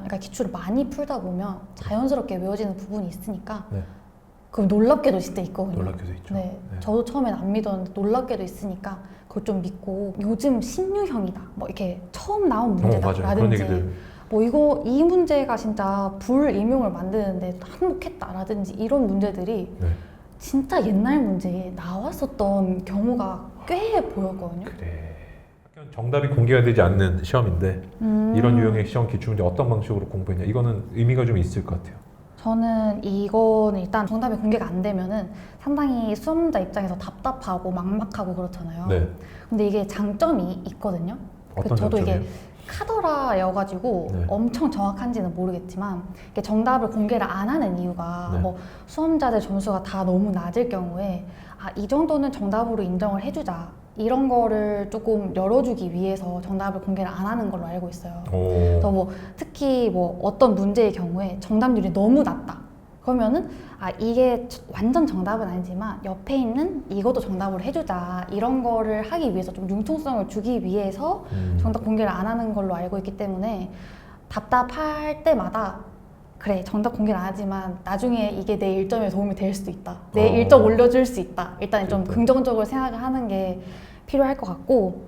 그러니까 기출을 많이 풀다 보면 자연스럽게 외워지는 부분이 있으니까 네. 그럼 놀랍게도 진짜 있거든요. 놀랍게도 있죠. 네. 네. 저도 처음엔 안 믿었는데 놀랍게도 있으니까 그걸 좀 믿고 요즘 신유형이다. 뭐 이렇게 처음 나온 맞아요. 그런 문제다라든지 얘기들. 뭐 이 문제가 진짜 불임용을 만드는데 한몫했다라든지 이런 문제들이 네. 진짜 옛날 문제에 나왔었던 경우가 꽤 보였거든요. 그래. 약간 정답이 공개가 되지 않는 시험인데 이런 유형의 시험 기출문제 어떤 방식으로 공부했냐 이거는 의미가 좀 있을 것 같아요. 저는 이거는 일단 정답이 공개가 안 되면은 상당히 수험자 입장에서 답답하고 막막하고 그렇잖아요. 네. 근데 이게 장점이 있거든요. 어떤 저도 장점이에요? 이게 카더라여가지고 네. 엄청 정확한지는 모르겠지만 이게 정답을 공개를 안 하는 이유가 네. 뭐 수험자들 점수가 다 너무 낮을 경우에 이 정도는 정답으로 인정을 해주자 이런 거를 조금 열어주기 위해서 정답을 공개를 안 하는 걸로 알고 있어요. 그래서 뭐 특히 뭐 어떤 문제의 경우에 정답률이 너무 낮다. 그러면은 이게 완전 정답은 아니지만 옆에 있는 이것도 정답으로 해주자 이런 거를 하기 위해서 좀 융통성을 주기 위해서 정답 공개를 안 하는 걸로 알고 있기 때문에 답답할 때마다 그래 정답 공개를 안 하지만 나중에 이게 내 일점에 도움이 될 수도 있다. 내 일점 올려줄 수 있다. 일단 좀 긍정적으로 생각을 하는 게 필요할 것 같고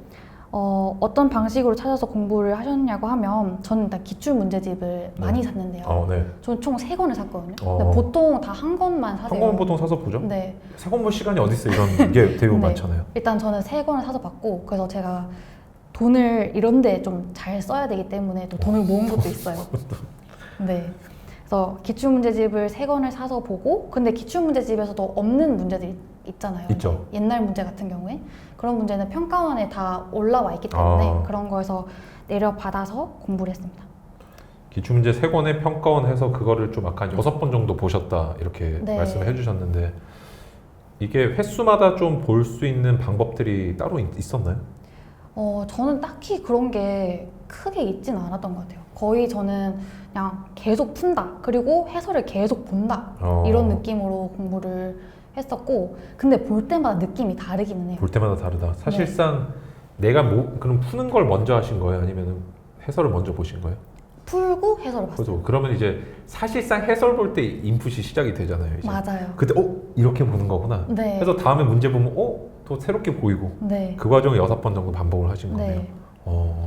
어떤 방식으로 찾아서 공부를 하셨냐고 하면 저는 일단 기출 문제집을 많이 샀는데요. 네. 저는 총 3권을 샀거든요. 근데 보통 다 한 권만 사세요. 한 권은 보통 사서 보죠? 네. 세 권 볼 시간이 어디 있어 이런 게 대부분 네. 많잖아요. 일단 저는 3권을 사서 봤고 그래서 제가 돈을 이런 데 좀 잘 써야 되기 때문에 또 돈을 모은 것도 있어요. 네. 그래서 기출문제집을 3권을 사서 보고 근데 기출문제집에서도 없는 문제들이 있잖아요. 있죠. 옛날 문제 같은 경우에 그런 문제는 평가원에 다 올라와 있기 때문에 그런 거에서 내려받아서 공부를 했습니다. 기출문제 3권에 평가원해서 그거를 좀 아까 6번 정도 보셨다 이렇게 네. 말씀을 해주셨는데 이게 횟수마다 좀 볼 수 있는 방법들이 따로 있었나요? 저는 딱히 그런 게 크게 있지는 않았던 것 같아요. 거의 저는 그냥 계속 푼다. 그리고 해설을 계속 본다. 이런 느낌으로 공부를 했었고 근데 볼 때마다 느낌이 다르기는 해요. 볼 때마다 다르다. 사실상 내가 그럼 푸는 걸 먼저 하신 거예요? 아니면 해설을 먼저 보신 거예요? 풀고 해설을 봤어요. 그래서 그러면 이제 사실상 해설 볼 때 인풋이 시작이 되잖아요. 이제. 맞아요. 그때 이렇게 보는 거구나. 네. 그래서 다음에 문제 보면 또 새롭게 보이고 네. 그 과정을 6번 정도 반복을 하신 거네요. 네.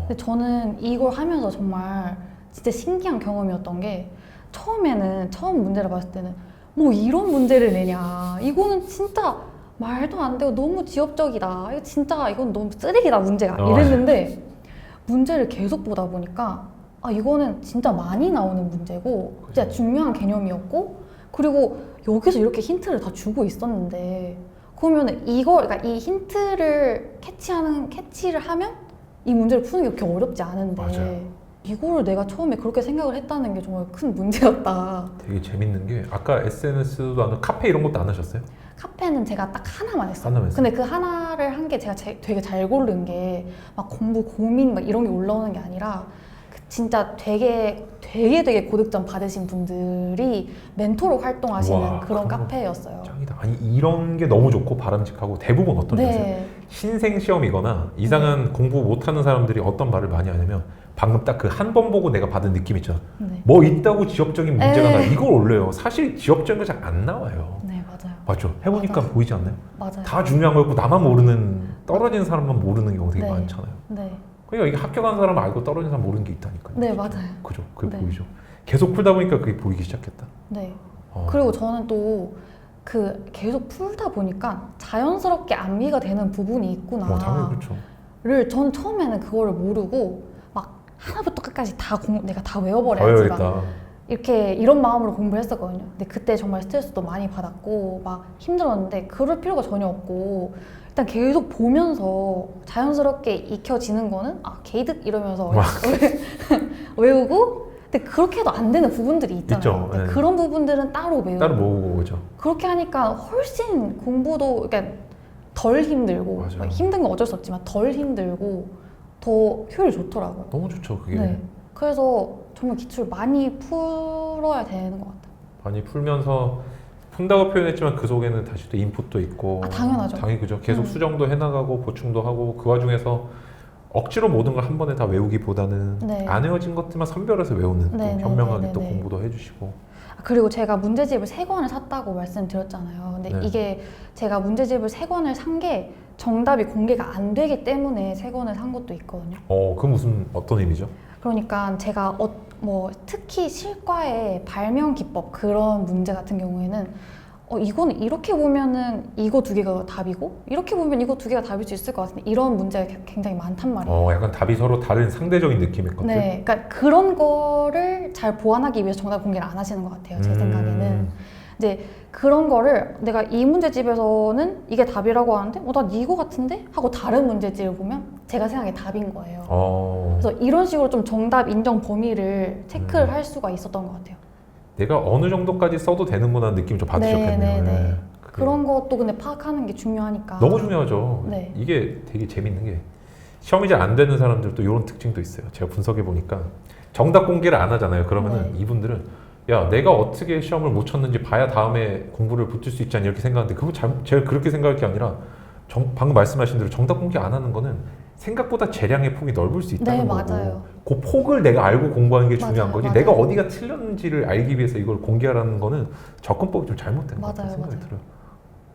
근데 저는 이걸 하면서 정말 진짜 신기한 경험이었던 게 처음 문제를 봤을 때는 뭐 이런 문제를 내냐 이거는 진짜 말도 안 되고 너무 지엽적이다 이거 진짜 이건 너무 쓰레기다 문제가 이랬는데 문제를 계속 보다 보니까 이거는 진짜 많이 나오는 문제고 진짜 중요한 개념이었고 그리고 여기서 이렇게 힌트를 다 주고 있었는데 그러면 그러니까 이 힌트를 캐치를 하면 이 문제를 푸는 게 그렇게 어렵지 않은데 맞아요. 이거를 내가 처음에 그렇게 생각을 했다는 게 정말 큰 문제였다. 되게 재밌는 게 아까 SNS도 안 하고 카페 이런 것도 안 하셨어요? 카페는 제가 딱 하나만 했어요. 하나만 했어요? 근데 그 하나를 한 게 제가 되게 잘 고른 게 막 공부 고민 막 이런 게 올라오는 게 아니라 진짜 되게 고득점 받으신 분들이 멘토로 활동하시는 우와, 그런 그런 카페였어요. 짱이다. 아니 이런 게 너무 좋고 바람직하고 대부분 어떤 줄 아세요? 네. 신생 시험이거나 이상한 공부 못하는 사람들이 어떤 말을 많이 하냐면 방금 딱 그 한 번 보고 내가 받은 느낌 있잖아. 네. 뭐 있다고 지엽적인 문제가 에이. 나 이걸 올려요. 사실 지엽적인 거 잘 안 나와요. 네, 맞아요. 맞죠? 해보니까 맞아요. 보이지 않나요? 맞아요. 다 중요한 거고 나만 모르는 떨어진 사람만 모르는 경우 되게 네. 많잖아요. 네. 그러니까 이게 합격한 사람 알고 떨어진 사람 모르는 게 있다니까요. 네, 맞아요. 그죠? 그게 네. 보이죠? 계속 풀다 보니까 그게 보이기 시작했다. 네. 그리고 저는 또 계속 풀다 보니까 자연스럽게 암기가 되는 부분이 있구나. 당연히 그렇죠. 전 처음에는 그거를 모르고 막 하나부터 끝까지 내가 다 더 외워버려야지 해야겠다. 이런 마음으로 공부를 했었거든요. 근데 그때 정말 스트레스도 많이 받았고 막 힘들었는데 그럴 필요가 전혀 없고 일단 계속 보면서 자연스럽게 익혀지는 거는 개이득 이러면서 외우고 근데 그렇게 해도 안 되는 부분들이 있잖아요. 있죠. 근데 네. 그런 부분들은 따로 외우고 따로 모으고 그죠. 그렇게 하니까 훨씬 공부도 그러니까 덜 힘들고 맞아요. 힘든 건 어쩔 수 없지만 덜 힘들고 더 효율이 좋더라고요. 너무 좋죠 그게. 네. 그래서 정말 기출 많이 풀어야 되는 것 같아요. 많이 풀면서 푼다고 표현했지만 그 속에는 다시 또 인풋도 있고 당연하죠. 당연히 그죠. 계속 수정도 해나가고 보충도 하고 그 와중에서 억지로 모든 걸 한 번에 다 외우기보다는 네. 안 외워진 것들만 선별해서 외우는 네, 또 네, 현명하게 네, 또 네. 공부도 해주시고. 그리고 제가 문제집을 3권을 샀다고 말씀드렸잖아요. 근데 네. 이게 제가 문제집을 3권을 산 게 정답이 공개가 안 되기 때문에 3권을 산 것도 있거든요. 그 무슨 어떤 의미죠? 그러니까 제가 뭐 특히 실과의 발명 기법 그런 문제 같은 경우에는 이거는 이렇게 보면은 이거 2개가 답이고 이렇게 보면 이거 2개가 답일 수 있을 것 같은데 이런 문제가 굉장히 많단 말이에요. 약간 답이 서로 다른 상대적인 느낌의 것들. 네, 그러니까 그런 거를 잘 보완하기 위해서 정답 공개를 안 하시는 것 같아요. 제 생각에는. 이제 그런 거를 내가 이 문제집에서는 이게 답이라고 하는데 나 이거 같은데? 하고 다른 문제집을 보면 제가 생각에 답인 거예요. 그래서 이런 식으로 좀 정답 인정 범위를 체크를 할 수가 있었던 것 같아요. 내가 어느 정도까지 써도 되는구나 느낌 좀 받으셨겠네요. 네. 그게 그런 것도 근데 파악하는 게 중요하니까. 너무 중요하죠. 네. 이게 되게 재밌는 게 시험이 잘 안 되는 사람들도 이런 특징도 있어요. 제가 분석해 보니까 정답 공개를 안 하잖아요. 그러면은 네. 이분들은 야 내가 어떻게 시험을 못 쳤는지 봐야 다음에 공부를 붙을 수 있지 않냐 이렇게 생각하는데 그거 제가 그렇게 생각할 게 아니라 방금 말씀하신 대로 정답 공개 안 하는 거는 생각보다 재량의 폭이 넓을 수 있다는 네, 거고 맞아요. 그 폭을 내가 알고 공부하는 게 중요한 맞아요, 거지 맞아요. 내가 어디가 틀렸는지를 알기 위해서 이걸 공개하라는 거는 접근법이 좀 잘못된 것 같다는 맞아요, 생각이 맞아요. 들어요.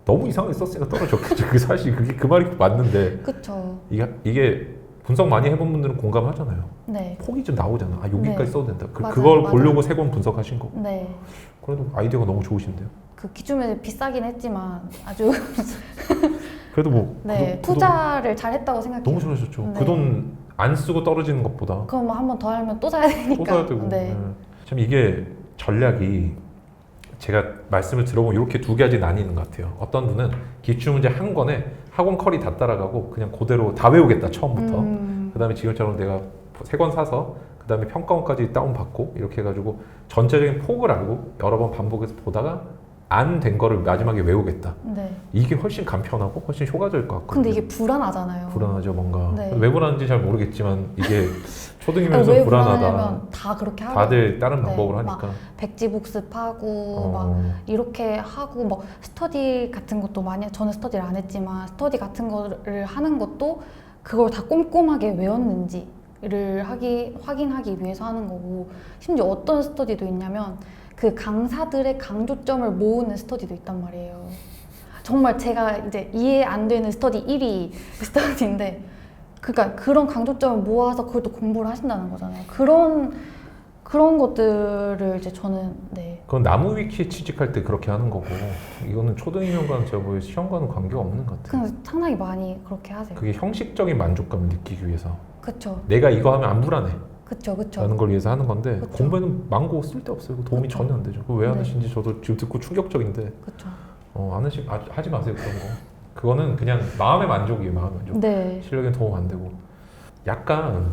너무 이상하게 썼으니까 떨어졌겠죠. 그 사실 그 말이 맞는데 그쵸. 이게 분석 많이 해본 분들은 공감하잖아요. 네. 폭이 좀 나오잖아. 여기까지 네. 써도 된다. 맞아요, 그걸 맞아요. 보려고 3권 분석하신 거고. 네. 그래도 아이디어가 너무 좋으신데요. 그 기준에 비싸긴 했지만 아주 그래도 뭐 네, 투자를 잘 했다고 생각해요. 너무 잘하셨죠. 네. 그 돈 안 쓰고 떨어지는 것보다 그럼 뭐 한 번 더 하면 또 사야 되니까. 또 사야 되고. 네. 참 이게 전략이 제가 말씀을 들어보면 이렇게 2가지 나뉘는 것 같아요. 어떤 분은 기출문제 한 권에 학원 컬이 다 따라가고 그냥 그대로 다 외우겠다 처음부터. 그다음에 지금처럼 내가 3권 사서 그다음에 평가원까지 다운받고 이렇게 해가지고 전체적인 폭을 알고 여러 번 반복해서 보다가 안 된 거를 마지막에 외우겠다. 네. 이게 훨씬 간편하고 훨씬 효과적일 것 같거든요. 근데 이게 불안하잖아요. 불안하죠 뭔가. 네. 왜 불안한지 잘 모르겠지만 이게 왜 초등이면서 불안하다. 불안하냐면 다 그렇게 하고 다들 다른 네, 방법을 막 하니까. 백지 복습하고 막 이렇게 하고 뭐 스터디 같은 것도 많이 저는 스터디를 안 했지만 스터디 같은 거를 하는 것도 그걸 다 꼼꼼하게 외웠는지를 확인하기 위해서 하는 거고 심지어 어떤 스터디도 있냐면 그 강사들의 강조점을 모으는 스터디도 있단 말이에요. 정말 제가 이제 이해 안 되는 스터디 1위 스터디인데 그러니까 그런 강조점을 모아서 그걸 또 공부를 하신다는 거잖아요. 그런 것들을 이제 저는 네. 그건 나무 위키에 취직할 때 그렇게 하는 거고 이거는 초등이면과는 제가 보기에 시험과는 관계가 없는 것 같아요. 그냥 상당히 많이 그렇게 하세요. 그게 형식적인 만족감을 느끼기 위해서 그쵸. 내가 이거 하면 안 불안해 그쵸. 라는 걸 위해서 하는 건데 그쵸. 공부에는 망고 쓸데없어요. 도움이 그쵸. 전혀 안 되죠. 그거 왜 네. 하시는지 저도 지금 듣고 충격적인데 그쵸. 하지 마세요 그런 거. 그거는 그냥 마음의 만족이에요. 마음의 만족. 네. 실력엔 도움 안 되고 약간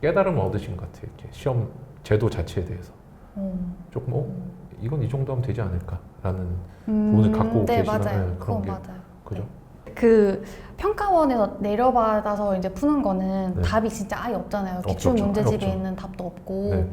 깨달음을 얻으신 것 같아요. 이렇게 시험 제도 자체에 대해서 조금 이건 이 정도 하면 되지 않을까라는 부분을 갖고 네, 계시는 맞아요. 그런 그건 게 맞아요. 그죠? 그 평가원에서 내려받아서 이제 푸는 거는 네. 답이 진짜 아예 없잖아요. 없죠, 기출 없죠. 문제집에 없죠. 있는 답도 없고 네.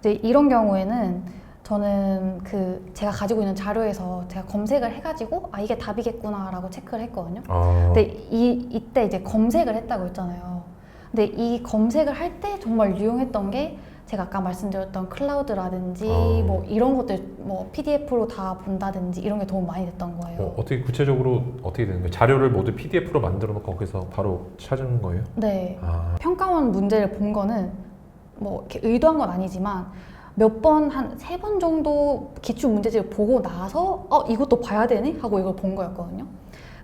이제 이런 경우에는 저는 그 제가 가지고 있는 자료에서 제가 검색을 해가지고 이게 답이겠구나라고 체크를 했거든요. 근데 이때 이제 검색을 했다고 했잖아요. 근데 이 검색을 할 때 정말 유용했던 게 제가 아까 말씀드렸던 클라우드라든지 뭐 이런 것들 뭐 PDF로 다 본다든지 이런 게 도움 많이 됐던 거예요. 어떻게 구체적으로 어떻게 되는 거예요? 자료를 모두 PDF로 만들어 놓고 거기서 바로 찾은 거예요? 네. 평가원 문제를 본 거는 뭐 이렇게 의도한 건 아니지만 몇 번, 한 3번 정도 기출 문제집을 보고 나서 이것도 봐야 되네? 하고 이걸 본 거였거든요.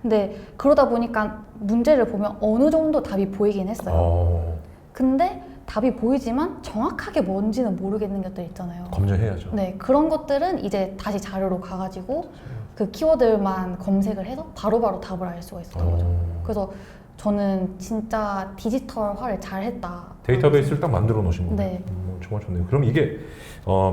근데 그러다 보니까 문제를 보면 어느 정도 답이 보이긴 했어요. 근데 답이 보이지만 정확하게 뭔지는 모르겠는 것들 있잖아요. 검증해야죠. 네, 그런 것들은 이제 다시 자료로 가가지고 그 키워드만 검색을 해서 바로바로 답을 알 수가 있었던 거죠. 그래서 저는 진짜 디지털화를 잘했다. 데이터베이스를 딱 만들어 놓으신 거예요. 네. 정말 좋네요. 그럼 이게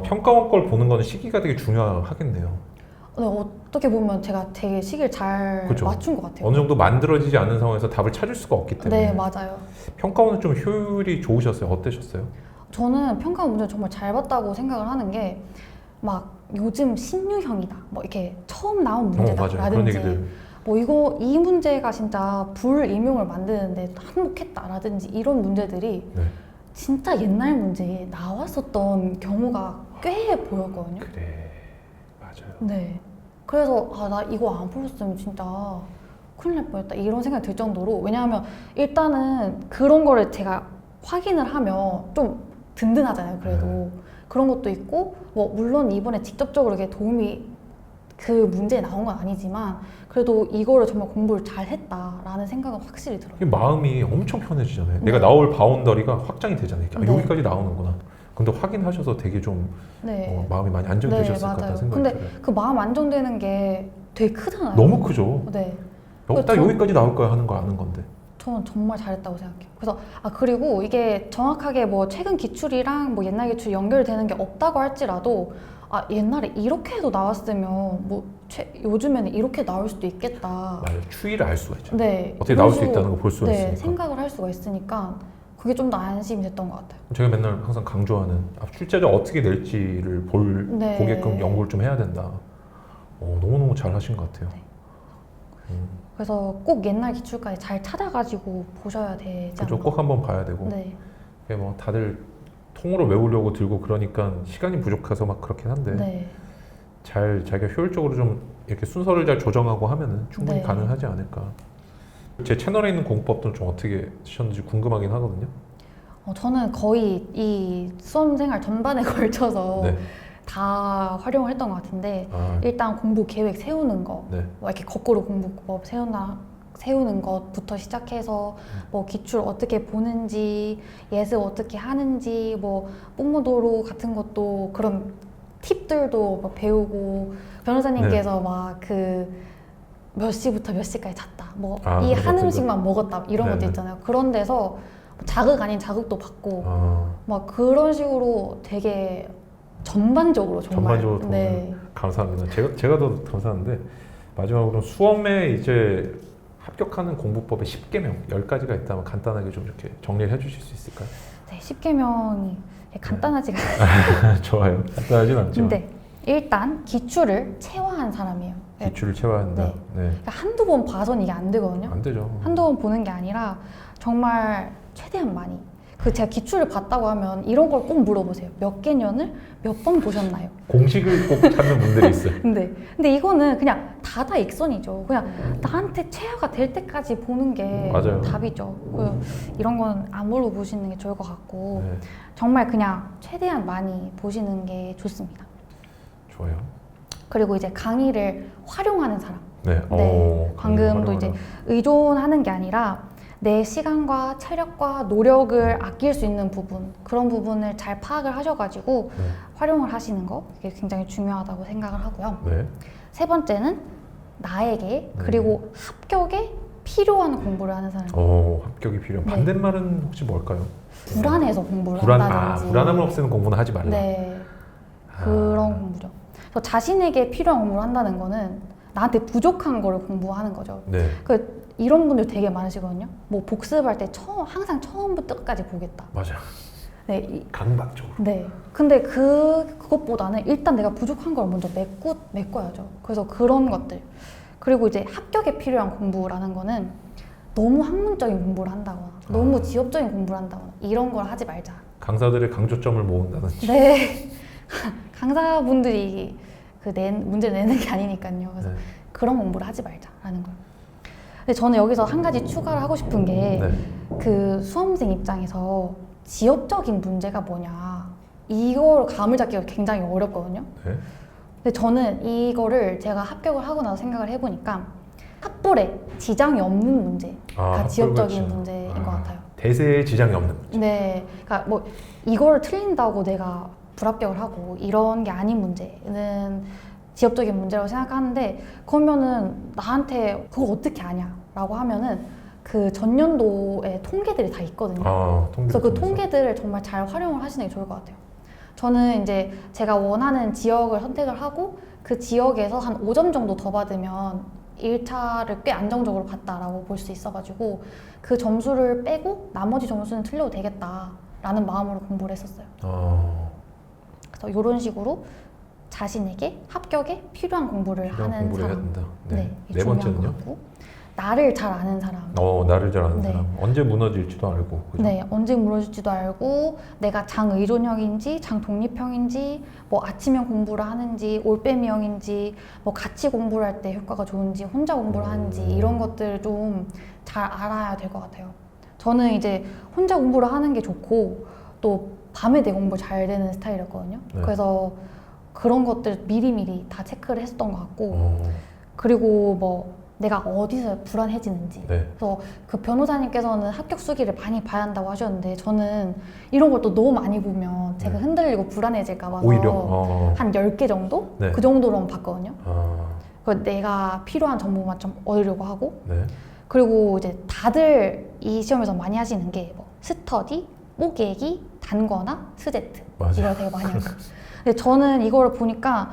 평가원 걸 보는 거는 시기가 되게 중요하겠네요. 네, 어떻게 보면 제가 되게 시기를 잘 그쵸. 맞춘 것 같아요. 어느 정도 만들어지지 않은 상황에서 답을 찾을 수가 없기 때문에. 네, 맞아요. 평가원은 좀 효율이 좋으셨어요? 어떠셨어요? 저는 평가원 문제 정말 잘 봤다고 생각을 하는 게 막 요즘 신유형이다, 뭐 이렇게 처음 나온 맞아요. 그런 문제다라든지 얘기들. 뭐 이 문제가 진짜 불임용을 만드는데 한몫했다라든지 이런 문제들이 네. 진짜 옛날 문제에 나왔었던 경우가 꽤 보였거든요. 그래, 맞아요. 네. 그래서 나 이거 안 풀었으면 진짜 큰일 날 뻔했다 이런 생각이 들 정도로, 왜냐하면 일단은 그런 거를 제가 확인을 하면 좀 든든하잖아요. 그래도 그런 것도 있고, 뭐 물론 이번에 직접적으로 이게 도움이 그 문제에 나온 건 아니지만 그래도 이거를 정말 공부를 잘 했다라는 생각은 확실히 들어요. 이 마음이 엄청 편해지잖아요. 네. 내가 나올 바운더리가 확장이 되잖아요. 아, 네. 여기까지 나오는구나. 근데 확인하셔서 되게 좀 네. 마음이 많이 안정되셨을 것 같다는 생각이 근데 들어요. 그 마음 안정되는 게 되게 크잖아요. 너무 크죠. 네. 딱 여기까지 나올 거야 하는 거 아는 건데. 저는 정말 잘했다고 생각해요. 그래서 그리고 이게 정확하게 뭐 최근 기출이랑 뭐 옛날 기출 연결되는 게 없다고 할지라도 옛날에 이렇게 해도 나왔으면 뭐 요즘에는 이렇게 나올 수도 있겠다. 맞아요. 추이를 알 수가 있죠. 네. 어떻게 나올 수 있다는 걸 볼 수가 있으니까. 생각을 할 수가 있으니까 그게 좀 더 안심이 됐던 것 같아요. 제가 맨날 항상 강조하는 출제자 어떻게 낼지를 네. 보게끔 연구를 좀 해야 된다. 너무너무 잘 하신 것 같아요. 네. 그래서 꼭 옛날 기출까지 잘 찾아가지고 보셔야 되지 그죠. 않나. 꼭 한번 봐야 되고. 네. 이게 뭐 다들 통으로 외우려고 들고 그러니까 시간이 부족해서 막 그렇긴 한데 네. 잘 자기가 효율적으로 좀 이렇게 순서를 잘 조정하고 하면은 충분히 네. 가능하지 않을까. 제 채널에 있는 공부법들은 좀 어떻게 쓰셨는지 궁금하긴 하거든요. 저는 거의 이 수험생활 전반에 걸쳐서 네. 다 활용을 했던 것 같은데, 일단 공부 계획 세우는 거, 네. 뭐 이렇게 거꾸로 공부법 세우는 것부터 시작해서 뭐 기출 어떻게 보는지, 예습 어떻게 하는지, 뭐 뽕모도로 같은 것도 그런 팁들도 막 배우고, 변호사님께서 막 몇 시부터 몇 시까지 잤다, 뭐 이 한 음식만 먹었다 이런 것도 있잖아요. 그런 데서 자극 아닌 자극도 받고 막 그런 식으로 되게 전반적으로 정말 네. 감사합니다. 제가 더 감사한데, 마지막으로 수험에 이제 합격하는 공부법의 10개명 10가지가 있다면 간단하게 좀 이렇게 정리를 해주실 수 있을까요? 네, 10개명이 간단하지가 않아요. 좋아요. 간단하진 않지만. 근데 일단 기출을 체화한 사람이에요. 기출을 채워야 한다. 네. 네. 그러니까 한두 번 봐서는 이게 안 되거든요. 안 되죠. 한두 번 보는 게 아니라 정말 최대한 많이. 제가 기출을 봤다고 하면 이런 걸 꼭 물어보세요. 몇 개년을 몇 번 보셨나요? 공식을 꼭 찾는 분들이 있어요. 근데 이거는 그냥 다다익선이죠. 그냥 나한테 체화가 될 때까지 보는 게 맞아요. 답이죠. 이런 건 안 물어보시는 게 좋을 것 같고, 네. 정말 그냥 최대한 많이 보시는 게 좋습니다. 좋아요. 그리고 이제 강의를 활용하는 사람. 네. 방금도 이제 의존하는 게 아니라 내 시간과 체력과 노력을 아낄 수 있는 부분, 그런 부분을 잘 파악을 하셔가지고 활용을 하시는 거, 이게 굉장히 중요하다고 생각을 하고요. 네. 세 번째는 나에게, 그리고 합격에 필요한 공부를 하는 사람. 합격이 필요한. 반대말은 혹시 뭘까요? 불안해서 공부를 한다든지. 불안함을 없애는 공부는 하지 말라. 네. 그런 공부죠. 그래서 자신에게 필요한 공부를 한다는 거는 나한테 부족한 거를 공부하는 거죠. 네. 이런 분들 되게 많으시거든요. 뭐 복습할 때 항상 처음부터 끝까지 보겠다. 맞아. 네. 강박적으로. 네. 근데 그것보다는 일단 내가 부족한 걸 먼저 메꿔야죠. 그래서 그런 것들. 그리고 이제 합격에 필요한 공부라는 거는 너무 학문적인 공부를 한다거나 너무 지엽적인 공부를 한다거나 이런 걸 하지 말자. 강사들의 강조점을 모은다든지. 네. 강사분들이 문제 내는 게 아니니까요. 그래서 그런 공부를 하지 말자라는 걸. 근데 저는 여기서 한 가지 추가를 하고 싶은 게 그 수험생 입장에서 지엽적인 문제가 뭐냐, 이걸 감을 잡기가 굉장히 어렵거든요. 네. 근데 저는 이거를 제가 합격을 하고 나서 생각을 해보니까 합볼에 지장이 없는 문제가 지엽적인 문제인 것 같아요. 대세에 지장이 없는 문제. 네, 그러니까 뭐 이걸 틀린다고 내가 불합격을 하고 이런 게 아닌 문제는 지엽적인 문제라고 생각하는데, 그러면은 나한테 그걸 어떻게 아냐라고 하면은 그 전년도에 통계들이 다 있거든요. 그래서 그 통계들을 정말 잘 활용을 하시는 게 좋을 것 같아요. 저는 이제 제가 원하는 지역을 선택을 하고 그 지역에서 한 5점 정도 더 받으면 1차를 꽤 안정적으로 봤다라고 볼 수 있어가지고 그 점수를 빼고 나머지 점수는 틀려도 되겠다라는 마음으로 공부를 했었어요. 그래서 이런 식으로 자신에게 합격에 필요한 공부를 필요한 하는 공부를 해야 사람. 된다. 네, 이게 네 중요한 번째는요? 것 같고, 나를 잘 아는 사람. 나를 잘 아는 네. 사람. 언제 무너질지도 알고. 그죠? 네, 언제 무너질지도 알고, 내가 장의존형인지 장독립형인지, 뭐 아침형 공부를 하는지 올빼미형인지, 뭐 같이 공부를 할 때 효과가 좋은지 혼자 공부를 하는지 이런 것들을 좀 잘 알아야 될 것 같아요. 저는 이제 혼자 공부를 하는 게 좋고 또 밤에 내 공부 잘 되는 스타일이었거든요. 네. 그래서 그런 것들 미리미리 다 체크를 했었던 것 같고, 그리고 뭐 내가 어디서 불안해지는지. 네. 그래서 그 변호사님께서는 합격 수기를 많이 봐야 한다고 하셨는데, 저는 이런 걸 또 너무 많이 보면 제가 네. 흔들리고 불안해질까 봐서 오히려 한 10개 정도? 네. 그 정도로만 봤거든요. 아, 그래서 내가 필요한 정보만 좀 얻으려고 하고, 네. 그리고 이제 다들 이 시험에서 많이 하시는 게 뭐 스터디, 뽀개기, 단거나, 스제트 맞아요. 이걸 되게 많이 하고. 근데 저는 이거를 보니까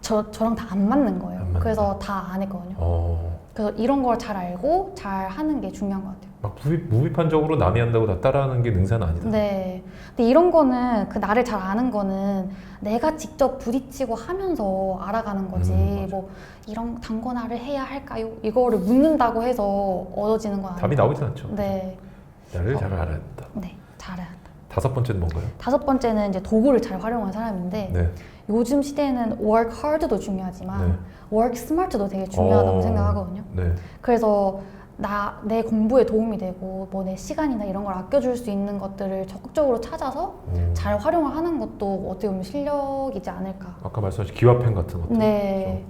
저랑 다 안 맞는 거예요. 안 맞는다. 그래서 다 안 했거든요. 어, 그래서 이런 걸 잘 알고 잘 하는 게 중요한 것 같아요. 막 무비판적으로 남이 한다고 다 따라하는 게 능사는 아니다. 네. 근데 이런 거는 그 나를 잘 아는 거는 내가 직접 부딪히고 하면서 알아가는 거지. 맞아. 뭐 이런 단권화를 해야 할까요? 이거를 묻는다고 해서 얻어지는 건 아니에요. 답이 나오진 않죠. 네. 나를 잘 알아야 된다. 네. 잘 알아야 한다. 5번째는 뭔가요? 5번째는 이제 도구를 잘 활용한 사람인데, 네. 요즘 시대에는 work hard도 중요하지만 네. work smart도 되게 중요하다고 생각하거든요. 네. 그래서 내 공부에 도움이 되고 뭐 내 시간이나 이런 걸 아껴줄 수 있는 것들을 적극적으로 찾아서 잘 활용을 하는 것도 어떻게 보면 실력이지 않을까. 아까 말씀하신 기와펜 같은 것들. 네.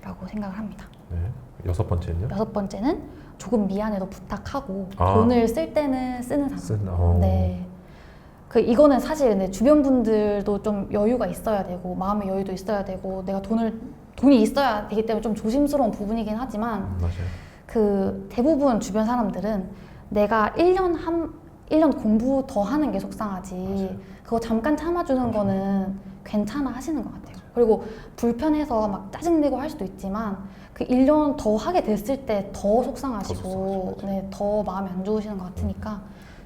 라고 생각을 합니다. 네. 6번째는요? 6번째는 조금 미안해도 부탁하고 아. 돈을 쓸 때는 쓰는 사람. 네. 이거는 사실 근데 주변 분들도 좀 여유가 있어야 되고 마음의 여유도 있어야 되고 내가 돈이 있어야 되기 때문에 좀 조심스러운 부분이긴 하지만, 맞아요. 대부분 주변 사람들은 내가 1년 공부 더 하는 게 속상하지, 맞아요. 그거 잠깐 참아주는 거는 괜찮아 하시는 것 같아요. 그리고 불편해서 막 짜증내고 할 수도 있지만 그 1년 더 하게 됐을 때 더 속상하시고 네, 더 마음이 안 좋으시는 것 같으니까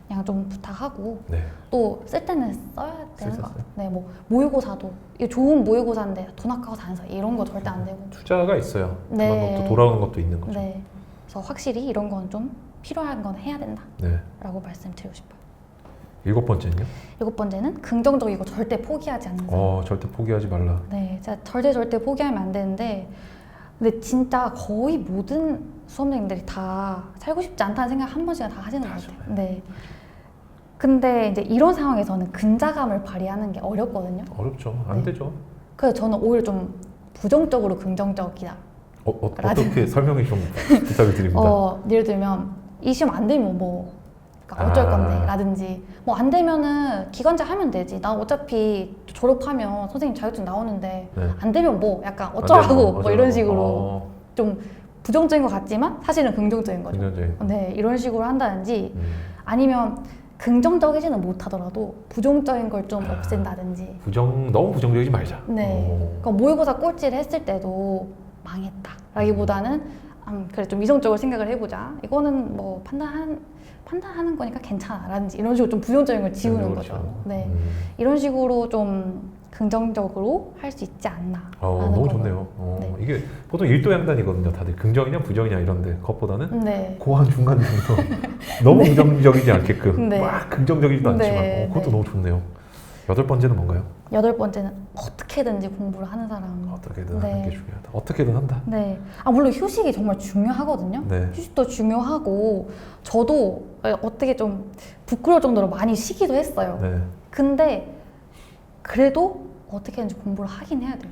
그냥 좀 부탁하고, 네. 또 쓸 때는 써야 되는 것 썼어요. 같아요. 네, 뭐 모의고사도 이게 좋은 모의고사인데 돈 아까워서 안 사, 이런 거 절대 안 되고. 투자가 있어요. 네. 그만 또 돌아오는 것도 있는 거죠. 네, 그래서 확실히 이런 건 좀 필요한 건 해야 된다라고 네. 말씀드리고 싶어요. 7번째는요? 7번째는 긍정적이고 절대 포기하지 않는 사람. 절대 포기하지 말라. 네, 진짜 절대 포기하면 안 되는데, 근데 진짜 거의 모든 수험생들이 다 살고 싶지 않다는 생각 한 번씩은 다 하시는 것 같아요. 네. 근데 이제 이런 상황에서는 근자감을 발휘하는 게 어렵거든요. 어렵죠. 안 네. 되죠. 그래서 저는 오히려 좀 부정적으로 긍정적이다. 어떻게 설명이 좀 부탁을 드립니다. 예를 들면 이 시험 안 되면 뭐 그러니까 어쩔 건데 라든지, 뭐 안 되면은 기간제 하면 되지, 난 어차피 졸업하면 선생님 자격증 나오는데 네. 안 되면 뭐 약간 어쩌라고 뭐 이런 식으로 어, 좀 부정적인 것 같지만 사실은 긍정적인 거죠. 긍정적인. 네, 이런 식으로 한다든지, 아니면 긍정적이지는 못하더라도 부정적인 걸 좀 없앤다든지. 너무 부정적이지 말자. 네. 그러니까 모의고사 꼴찌를 했을 때도 망했다라기보다는 그래 좀 이성적으로 생각을 해보자. 이거는 뭐 판단하는 거니까 괜찮아라든지 이런 식으로 좀 부정적인 걸 지우는 거죠. 네. 이런 식으로 좀 긍정적으로 할 수 있지 않나. 너무 거고. 좋네요. 네. 이게 보통 일도양단이거든요. 다들 긍정이냐 부정이냐 이런데 그것보다는 네. 고한 중간 정도 너무 긍정적이지 않게끔 네. 막 긍정적이지도 않지만 네. 그것도 네. 너무 좋네요. 8번째는 뭔가요? 8번째는 어떻게든지 공부를 하는 사람. 어떻게든 네. 하는 게 중요하다. 어떻게든 한다. 네. 물론 휴식이 정말 중요하거든요. 네. 휴식도 중요하고, 저도 어떻게 좀 부끄러울 정도로 많이 쉬기도 했어요. 네. 근데 그래도 어떻게든지 공부를 하긴 해야 돼요.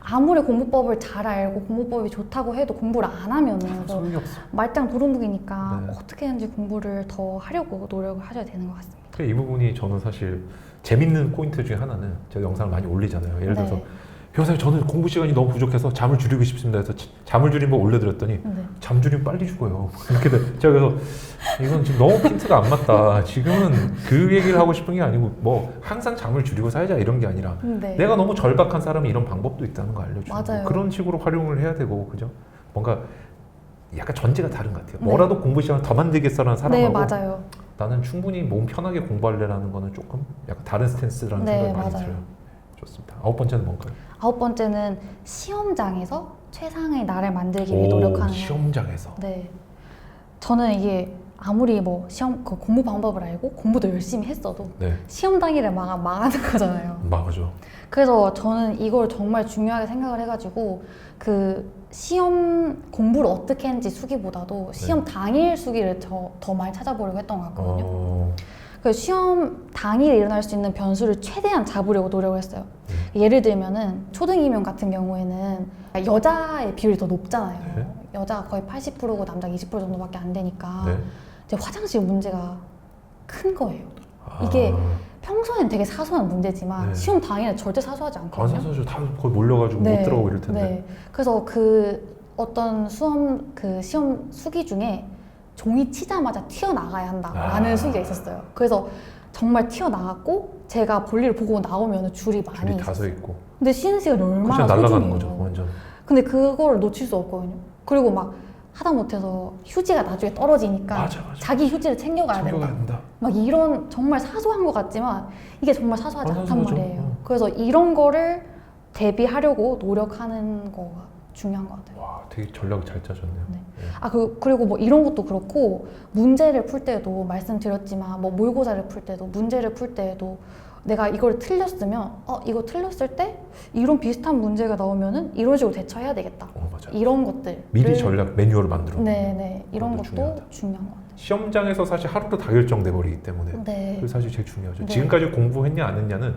아무리 공부법을 잘 알고 공부법이 좋다고 해도 공부를 안 하면은 소용이 없어. 말짱 도루묵이니까 네. 어떻게든지 공부를 더 하려고 노력을 하셔야 되는 것 같습니다. 이 부분이 저는 사실 재밌는 포인트 중에 하나는 제가 영상을 많이 올리잖아요. 예를 들어서 네. 변호사님 저는 공부 시간이 너무 부족해서 잠을 줄이고 싶습니다 해서 잠을 줄인 거 올려드렸더니 네. 잠 줄이면 빨리 죽어요. 이렇게 돼. 제가 그래서 이건 지금 너무 핀트가 안 맞다. 지금은 그 얘기를 하고 싶은 게 아니고 뭐 항상 잠을 줄이고 살자 이런 게 아니라 네. 내가 너무 절박한 사람이 이런 방법도 있다는 거 알려주고 맞아요. 그런 식으로 활용을 해야 되고 그죠? 뭔가 약간 전제가 다른 것 같아요. 네. 뭐라도 공부 시간을 더 만들겠어라는 사람하고 네, 맞아요. 나는 충분히 몸 편하게 공부할래라는 거는 조금 약간 다른 스탠스라는 네, 생각이 많이 맞아요. 들어요. 좋습니다. 아홉 번째는 뭔가요? 아홉 번째는 시험장에서 최상의 나를 만들기 위해 노력하는 거예요. 시험장에서. 네. 저는 이게 아무리 뭐 시험 그 공부 방법을 알고 공부도 열심히 했어도 네. 시험 당일에 망하는 거잖아요. 맞아. 그래서 저는 이걸 정말 중요하게 생각을 해가지고 그 시험 공부를 어떻게 했는지 수기보다도 시험 당일 수기를 더 많이 찾아보려고 했던 것 같거든요. 그 시험 당일에 일어날 수 있는 변수를 최대한 잡으려고 노력을 했어요. 예를 들면은 초등이명 같은 경우에는 여자의 비율이 더 높잖아요. 네. 여자가 거의 80%고 남자가 20% 정도밖에 안 되니까 네. 이제 화장실 문제가 큰 거예요. 이게 평소에는 되게 사소한 문제지만 네. 시험 당일에 절대 사소하지 않거든요. 사실 다 거의 몰려가지고 못 들어가고 이럴 텐데. 네. 그래서 그 어떤 시험 수기 중에 종이 치자마자 튀어나가야 한다라는 수기가 있었어요. 그래서 정말 튀어나갔고 제가 볼일을 보고 나오면 줄이 많이 줄이 다 서 있었어요. 있고. 근데 쉬는 시간이 얼마나 그냥 날아가는 소중해요. 거죠, 완전. 근데 그걸 놓칠 수 없거든요. 그리고 막 하다못해서 휴지가 나중에 떨어지니까 맞아. 자기 휴지를 챙겨가야 된다. 막 이런 정말 사소한 것 같지만 이게 정말 사소하지 않단 말이에요. 그래서 이런 거를 대비하려고 노력하는 거가 중요한 것 같아요. 와, 되게 전략이 잘 짜졌네요. 네. 그리고 뭐 이런 것도 그렇고 문제를 풀 때도 말씀드렸지만 뭐 모의고사를 풀 때도 문제를 풀 때에도 내가 이걸 틀렸으면 이거 틀렸을 때 이런 비슷한 문제가 나오면은 이런 식으로 대처해야 되겠다. 맞아. 이런 것들 미리 전략 매뉴얼을 만들어. 네네 이런 것도 중요하다. 중요한 것 같아요. 시험장에서 사실 하루도 다 결정돼 버리기 때문에 네. 그게 사실 제일 중요하죠. 네. 지금까지 공부했냐 안 했냐는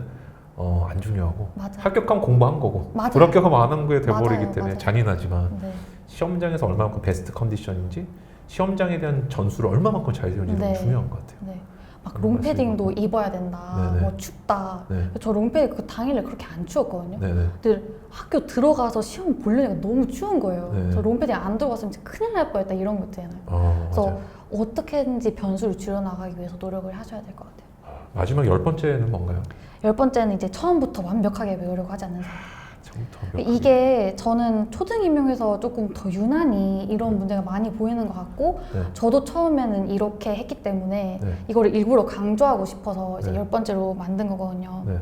안 중요하고 맞아요. 합격하면 공부한 거고 맞아요. 불합격하면 안 한 거에 돼버리기 맞아요. 때문에 맞아요. 잔인하지만 네. 시험장에서 얼마만큼 베스트 컨디션인지 시험장에 대한 전술을 얼마만큼 잘 세우는지 네. 너무 중요한 것 같아요. 네. 막 그런 롱패딩도 말씀이고. 입어야 된다. 네네. 뭐 춥다. 네. 저 롱패딩 그 당일에 그렇게 안 추웠거든요. 네네. 근데 학교 들어가서 시험 보려니까 너무 추운 거예요. 네. 저 롱패딩 안 들어갔으면 진짜 큰일 날 뻔했다 이런 거 있잖아요. 그래서 맞아요. 어떻게든지 변수를 줄여나가기 위해서 노력을 하셔야 될 것 같아요. 마지막 10번째는 뭔가요? 10번째는 이제 처음부터 완벽하게 외우려고 하지 않는 사람. 처음부터 완벽하게. 이게 저는 초등임용에서 조금 더 유난히 이런 문제가 많이 보이는 것 같고 네. 저도 처음에는 이렇게 했기 때문에 네. 이거를 일부러 강조하고 싶어서 이제 네. 10번째로 만든 거거든요. 네.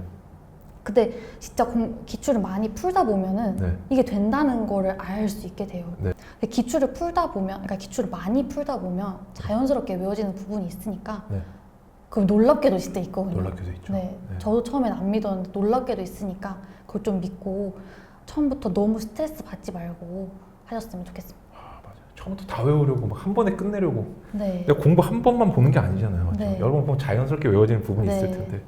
근데 진짜 기출을 많이 풀다 보면은 네. 이게 된다는 거를 알 수 있게 돼요. 네. 근데 기출을 풀다 보면, 그러니까 기출을 많이 풀다 보면 자연스럽게 외워지는 부분이 있으니까 네. 그럼 놀랍게도 진짜 있거든요. 놀랍게도 있죠. 네. 네. 저도 처음엔 안 믿었는데 놀랍게도 있으니까 그걸 좀 믿고 처음부터 너무 스트레스 받지 말고 하셨으면 좋겠습니다. 맞아요. 처음부터 다 외우려고 막 한 번에 끝내려고. 네. 근데 공부 한 번만 보는 게 아니잖아요. 맞죠? 네. 여러 번 보면 자연스럽게 외워지는 부분이 네. 있을 텐데